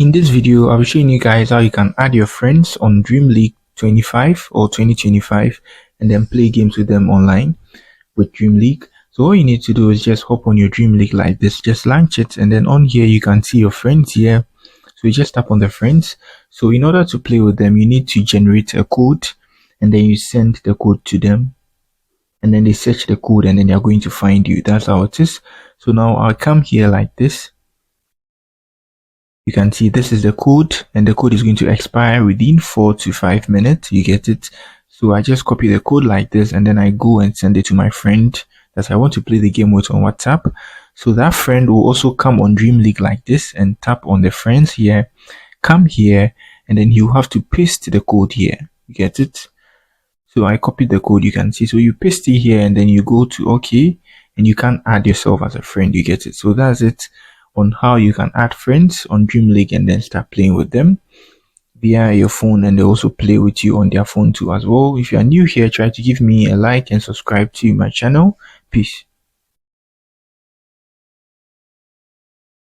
In this video, I'll be showing you guys how you can add your friends on Dream League 25 or 2025 and then play games with them online with Dream League. So all you need to do is just hop on your Dream League like this, just launch it, and then on here you can see your friends here. So you just tap on the friends. So in order to play with them, you need to generate a code and then you send the code to them. And then they search the code and then they're going to find you. That's how it is. So now I'll come here like this. You can see this is the code and the code is going to expire within 4 to 5 minutes. You get it? So I just copy the code like this and then I go and send it to my friend that I want to play the game with on WhatsApp. So that friend will also come on Dream League like this and tap on the friends here, come here, and then you have to paste the code here. You get it? So I copied the code, you can see. So you paste it here and then you go to OK and you can add yourself as a friend. You get it? So that's it on how you can add friends on Dream League and then start playing with them via your phone, and they also play with you on their phone too as well. If you are new here, try to give me a like and subscribe to my channel. Peace.